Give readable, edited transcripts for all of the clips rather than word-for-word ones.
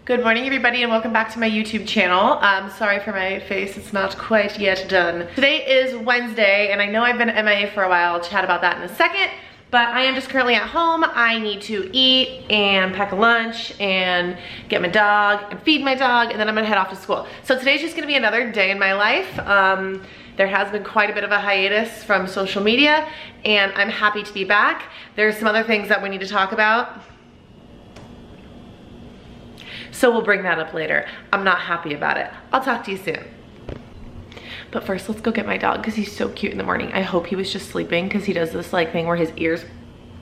Good morning everybody and welcome back to my YouTube channel. Sorry for my face, it's not quite yet done. Today is Wednesday and I know I've been MIA for a while. I'll chat about that in a second, but I am just currently at home. I need to eat and pack a lunch and get my dog and feed my dog, and then I'm gonna head off to school. So today's just gonna be another day in my life. There has been quite a bit of a hiatus from social media and I'm happy to be back. There's some other things that we need to talk about, so we'll bring that up later. I'm not happy about it. I'll talk to you soon. But first, let's go get my dog because he's so cute in the morning. I hope he was just sleeping because he does this like thing where his ears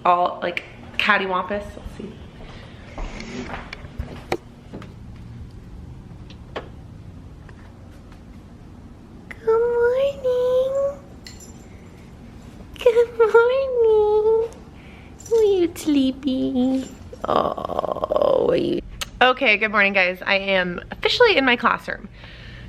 all like cattywampus. Let's see. Good morning. Good morning. Are you sleepy? Oh, are you? Okay, good morning guys. I am officially in my classroom.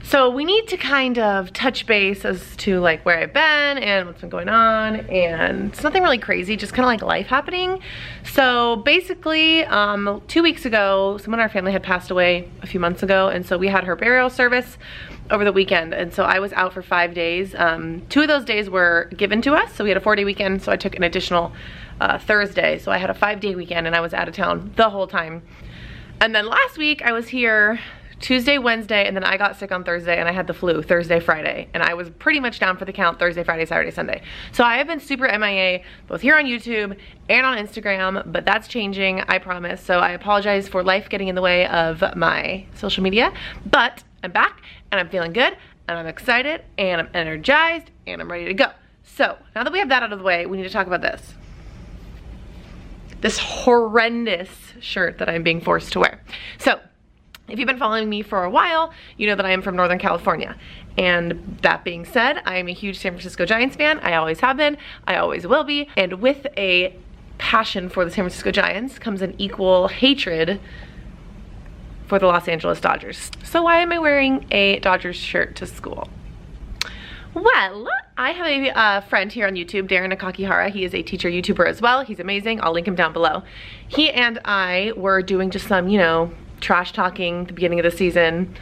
So we need to kind of touch base as to like where I've been and what's been going on, and it's nothing really crazy, just kind of like life happening. So basically 2 weeks ago, someone in our family had passed away a few months ago, and so we had her burial service over the weekend, and so I was out for 5 days. 2 of those days were given to us, so we had a 4-day weekend, so I took an additional Thursday. So I had a 5-day weekend and I was out of town the whole time. And then last week I was here Tuesday, Wednesday, and then I got sick on Thursday and I had the flu Thursday, Friday. And I was pretty much down for the count Thursday, Friday, Saturday, Sunday. So I have been super MIA, both here on YouTube and on Instagram, but that's changing, I promise. So I apologize for life getting in the way of my social media, but I'm back and I'm feeling good and I'm excited and I'm energized and I'm ready to go. So now that we have that out of the way, we need to talk about this. This horrendous shirt that I'm being forced to wear. So if you've been following me for a while, you know that I am from Northern California. And that being said, I am a huge San Francisco Giants fan. I always have been, I always will be. And with a passion for the San Francisco Giants comes an equal hatred for the Los Angeles Dodgers. So why am I wearing a Dodgers shirt to school? Well, I have a friend here on YouTube, Darin. He is a teacher YouTuber as well. He's amazing. I'll link him down below. He and I were doing just some, you know, trash talking at the beginning of the season.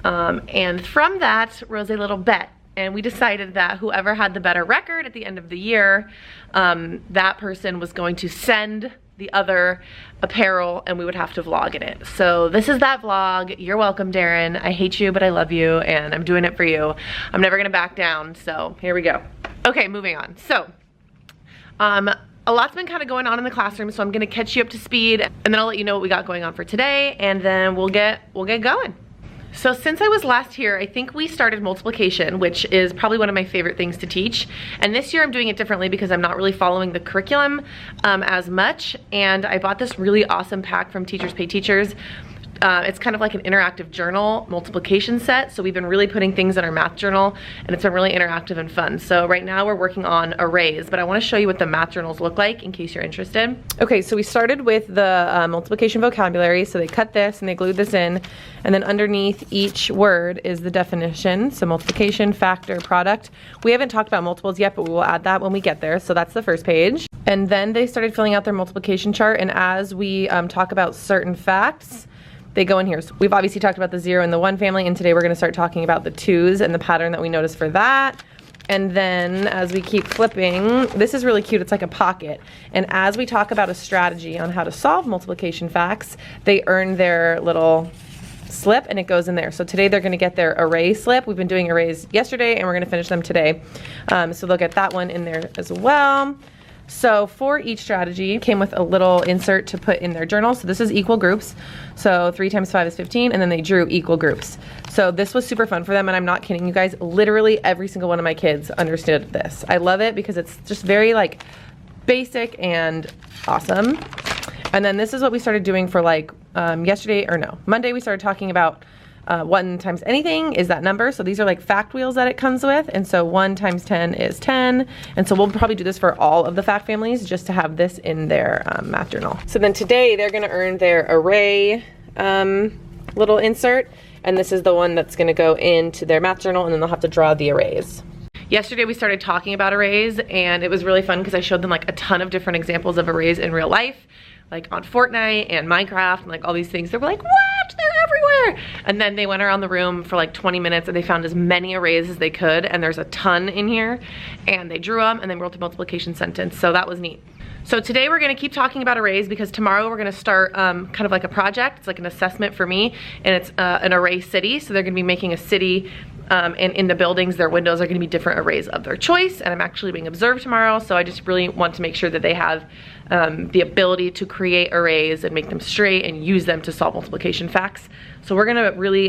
And from that rose a little bet. And we decided that whoever had the better record at the end of the year, that person was going to send the other apparel and we would have to vlog in it. So this is that vlog. You're welcome, Darin. I hate you, but I love you and I'm doing it for you. I'm never gonna back down, so here we go. Okay, moving on. So, a lot's been kind of going on in the classroom, so I'm gonna catch you up to speed and then I'll let you know what we got going on for today, and then we'll get going. So since I was last here, I think we started multiplication, which is probably one of my favorite things to teach. And this year I'm doing it differently because I'm not really following the curriculum as much. And I bought this really awesome pack from Teachers Pay Teachers. It's kind of like an interactive journal multiplication set. So we've been really putting things in our math journal and it's been really interactive and fun. So right now we're working on arrays, but I want to show you what the math journals look like in case you're interested. Okay, so we started with the multiplication vocabulary. So they cut this and they glued this in, and then underneath each word is the definition. So multiplication, factor, product. We haven't talked about multiples yet, but we will add that when we get there. So that's the first page. And then they started filling out their multiplication chart, and as we talk about certain facts, they go in here. So we've obviously talked about the 0 and the 1 family, and today we're gonna start talking about the 2s and the pattern that we noticed for that. And then as we keep flipping, this is really cute, it's like a pocket. And as we talk about a strategy on how to solve multiplication facts, they earn their little slip and it goes in there. So today they're gonna get their array slip. We've been doing arrays yesterday and we're gonna finish them today. So they'll get that one in there as well. So for each strategy came with a little insert to put in their journal. So this is equal groups. So 3 times 5 is 15, and then they drew equal groups. So this was super fun for them, and I'm not kidding you guys, literally every single one of my kids understood this. I love it because it's just very like basic and awesome. And then this is what we started doing for like Monday we started talking about 1 times anything is that number. So these are like fact wheels that it comes with. And so 1 times 10 is 10. And so we'll probably do this for all of the fact families just to have this in their math journal. So then today they're gonna earn their array little insert. And this is the one that's gonna go into their math journal, and then they'll have to draw the arrays. Yesterday we started talking about arrays, and it was really fun because I showed them like a ton of different examples of arrays in real life. like on Fortnite and Minecraft and like all these things. They were like, what? They're everywhere. And then they went around the room for like 20 minutes and they found as many arrays as they could, and there's a ton in here, and they drew them and then wrote the multiplication sentence. So that was neat. So today we're gonna keep talking about arrays because tomorrow we're gonna start kind of like a project. It's like an assessment for me, and it's an array city. So they're gonna be making a city, and in the buildings, their windows are gonna be different arrays of their choice, and I'm actually being observed tomorrow, so I just really want to make sure that they have the ability to create arrays and make them straight and use them to solve multiplication facts. So we're gonna really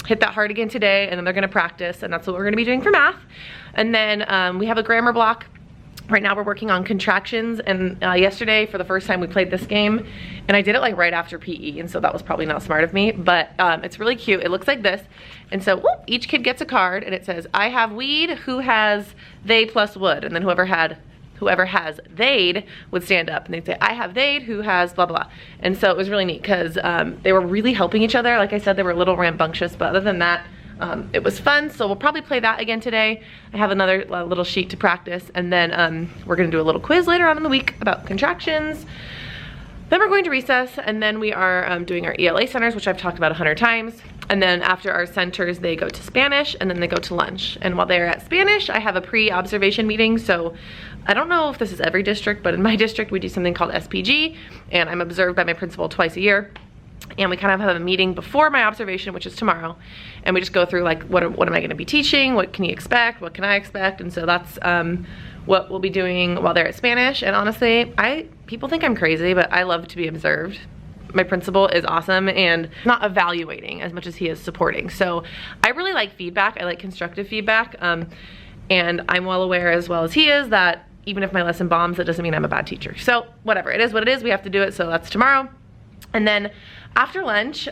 hit that hard again today, and then they're gonna practice, and that's what we're gonna be doing for math. And then we have a grammar block. Right now we're working on contractions, and yesterday for the first time we played this game, and I did it like right after PE, and so that was probably not smart of me, but it's really cute. It looks like this, and so whoop, each kid gets a card, and it says, I have weed, who has they plus would, and then whoever has they'd would stand up, and they'd say, I have they'd, who has blah blah. And so it was really neat because they were really helping each other. Like I said, they were a little rambunctious, but other than that, it was fun. So we'll probably play that again today. I have another little sheet to practice, and then we're gonna do a little quiz later on in the week about contractions. Then we're going to recess, and then we are doing our ELA centers, which I've talked about 100 times. And then after our centers, they go to Spanish, and then they go to lunch. And while they're at Spanish, I have a pre-observation meeting. So I don't know if this is every district, but in my district, we do something called SPG, and I'm observed by my principal twice a year. And we kind of have a meeting before my observation, which is tomorrow, and we just go through like what am I going to be teaching, what can you expect, what can I expect. And so that's what we'll be doing while they're at Spanish. And honestly, people think I'm crazy, but I love to be observed. My principal is awesome and not evaluating as much as he is supporting. So I really like feedback. I like constructive feedback, and I'm well aware, as well as he is, that even if my lesson bombs, that doesn't mean I'm a bad teacher. So whatever, it is what it is. We have to do it, so that's tomorrow. And then after lunch,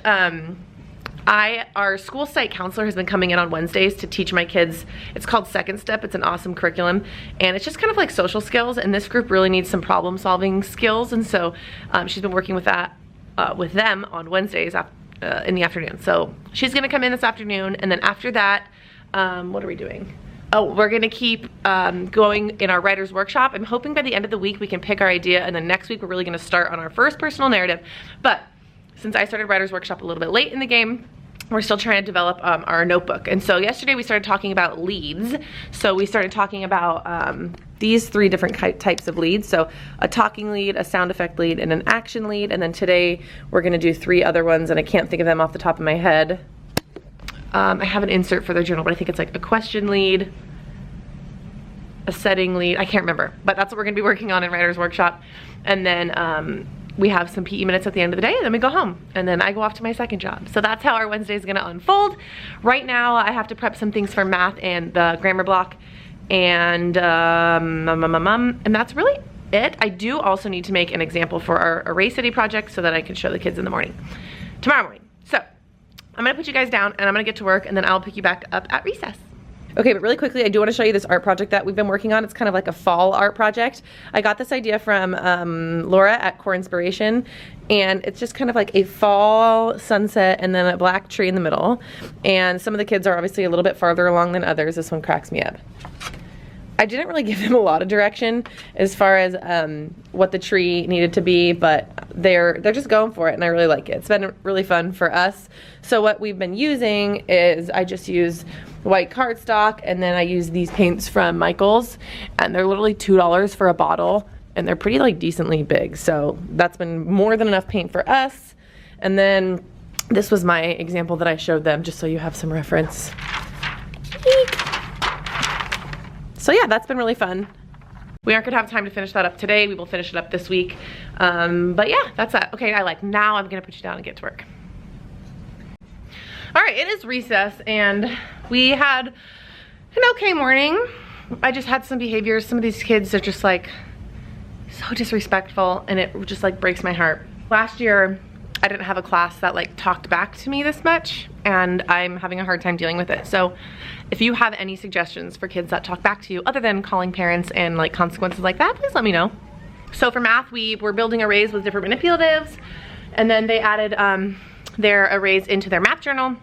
our school site counselor has been coming in on Wednesdays to teach my kids. It's called Second Step. It's an awesome curriculum, and it's just kind of like social skills, and this group really needs some problem solving skills. And so she's been working with that with them on Wednesdays in the afternoon. So she's gonna come in this afternoon, and then after that, what are we doing? Oh, we're gonna keep going in our writer's workshop. I'm hoping by the end of the week we can pick our idea, and then next week we're really gonna start on our first personal narrative. But since I started writer's workshop a little bit late in the game, we're still trying to develop our notebook. And so yesterday we started talking about leads. So we started talking about these 3 different types of leads. So a talking lead, a sound effect lead, and an action lead. And then today we're gonna do 3 other ones, and I can't think of them off the top of my head. I have an insert for their journal, but I think it's like a question lead, a setting lead, I can't remember, but that's what we're gonna be working on in writer's workshop. And then we have some PE minutes at the end of the day, and then we go home, and then I go off to my second job. So that's how our Wednesday is gonna unfold. Right now, I have to prep some things for math and the grammar block, and that's really it. I do also need to make an example for our Array City project so that I can show the kids in the morning, tomorrow morning. So I'm gonna put you guys down, and I'm gonna get to work, and then I'll pick you back up at recess. Okay, but really quickly, I do want to show you this art project that we've been working on. It's kind of like a fall art project. I got this idea from Laura at Core Inspiration, and it's just kind of like a fall sunset and then a black tree in the middle. And some of the kids are obviously a little bit farther along than others. This one cracks me up. I didn't really give them a lot of direction as far as what the tree needed to be, but they're just going for it, and I really like it. It's been really fun for us. So what we've been using is I just use white cardstock, and then I use these paints from Michael's, and they're literally $2 for a bottle, and they're pretty like decently big. So that's been more than enough paint for us. And then this was my example that I showed them, just so you have some reference. Eek. So yeah, that's been really fun. We aren't gonna have time to finish that up today. We will finish it up this week. But yeah, that's that. Okay, now I'm gonna put you down and get to work. All right, it is recess, and we had an okay morning. I just had some behaviors. Some of these kids are just like so disrespectful, and it just like breaks my heart. Last year, I didn't have a class that like talked back to me this much, and I'm having a hard time dealing with it. So if you have any suggestions for kids that talk back to you other than calling parents and like consequences like that, please let me know. So for math, we were building arrays with different manipulatives, and then they added their arrays into their math journal.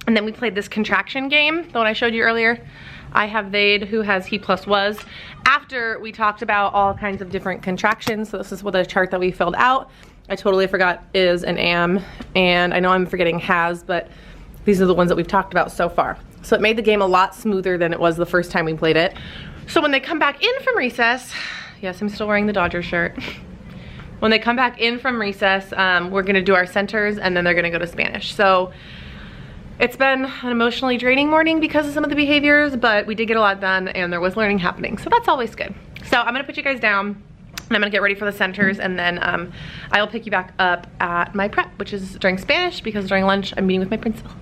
And then we played this contraction game, the one I showed you earlier. I have Vade, who has he plus was. After we talked about all kinds of different contractions, so this is what the chart that we filled out. I totally forgot is and am, and I know I'm forgetting has, but these are the ones that we've talked about so far. So it made the game a lot smoother than it was the first time we played it. So when they come back in from recess, yes, I'm still wearing the Dodger shirt. When they come back in from recess, we're gonna do our centers and then they're gonna go to Spanish. So it's been an emotionally draining morning because of some of the behaviors, but we did get a lot done and there was learning happening. So that's always good. So I'm gonna put you guys down and I'm gonna get ready for the centers, and then I'll pick you back up at my prep, which is during Spanish, because during lunch I'm meeting with my principal.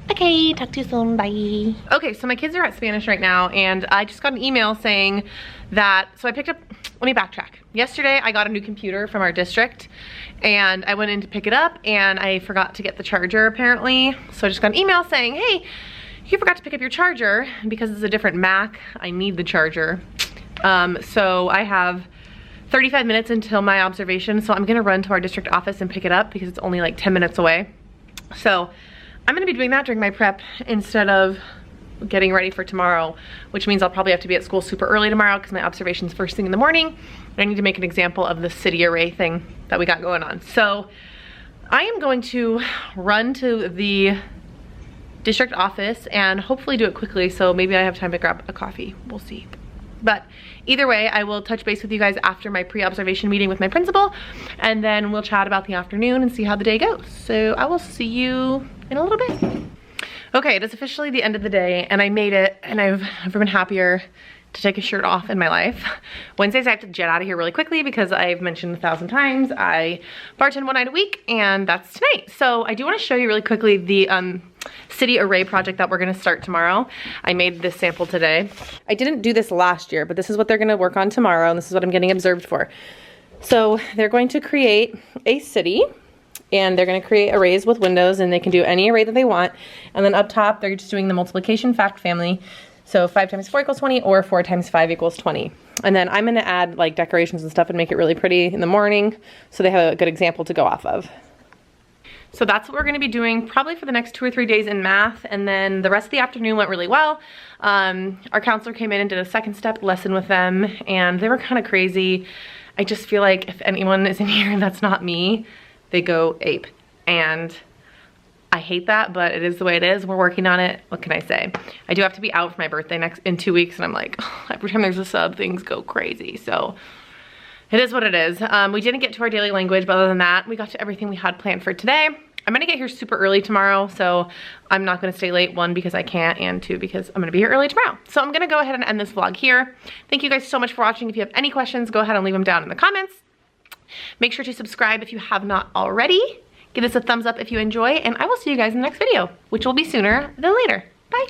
Okay, talk to you soon, bye. Okay, so my kids are at Spanish right now, and I just got an email saying that, so I picked up, let me backtrack. Yesterday I got a new computer from our district, and I went in to pick it up, and I forgot to get the charger apparently. So I just got an email saying, hey, you forgot to pick up your charger, and because it's a different Mac, I need the charger. So I have 35 minutes until my observation, so I'm gonna run to our district office and pick it up because it's only like 10 minutes away. So I'm gonna be doing that during my prep instead of getting ready for tomorrow, which means I'll probably have to be at school super early tomorrow because my observation's first thing in the morning. And I need to make an example of the city array thing that we got going on. So I am going to run to the district office and hopefully do it quickly, so maybe I have time to grab a coffee. We'll see. But either way, I will touch base with you guys after my pre-observation meeting with my principal, and then we'll chat about the afternoon and see how the day goes. So I will see you in a little bit. Okay, it is officially the end of the day, and I made it, and I've never been happier to take a shirt off in my life. Wednesdays I have to jet out of here really quickly because I've mentioned 1,000 times I bartend one night a week, and that's tonight. So I do want to show you really quickly the city array project that we're gonna start tomorrow. I made this sample today. I didn't do this last year, but this is what they're gonna work on tomorrow, and this is what I'm getting observed for. So they're going to create a city, and they're gonna create arrays with windows, and they can do any array that they want. And then up top, they're just doing the multiplication fact family. So 5 times 4 equals 20, or 4 times 5 equals 20. And then I'm gonna add like decorations and stuff and make it really pretty in the morning so they have a good example to go off of. So that's what we're gonna be doing probably for the next 2 or 3 days in math, and then the rest of the afternoon went really well. Our counselor came in and did a second step lesson with them, and they were kind of crazy. I just feel like if anyone is in here that's not me, they go ape. And I hate that, but it is the way it is. We're working on it. What can I say? I do have to be out for my birthday in 2 weeks, and I'm like, oh, every time there's a sub, things go crazy. So it is what it is. We didn't get to our daily language, but other than that, we got to everything we had planned for today. I'm gonna get here super early tomorrow, so I'm not gonna stay late, 1, because I can't, and 2, because I'm gonna be here early tomorrow. So I'm gonna go ahead and end this vlog here. Thank you guys so much for watching. If you have any questions, go ahead and leave them down in the comments. Make sure to subscribe if you have not already. Give us a thumbs up if you enjoy, and I will see you guys in the next video, which will be sooner than later. Bye.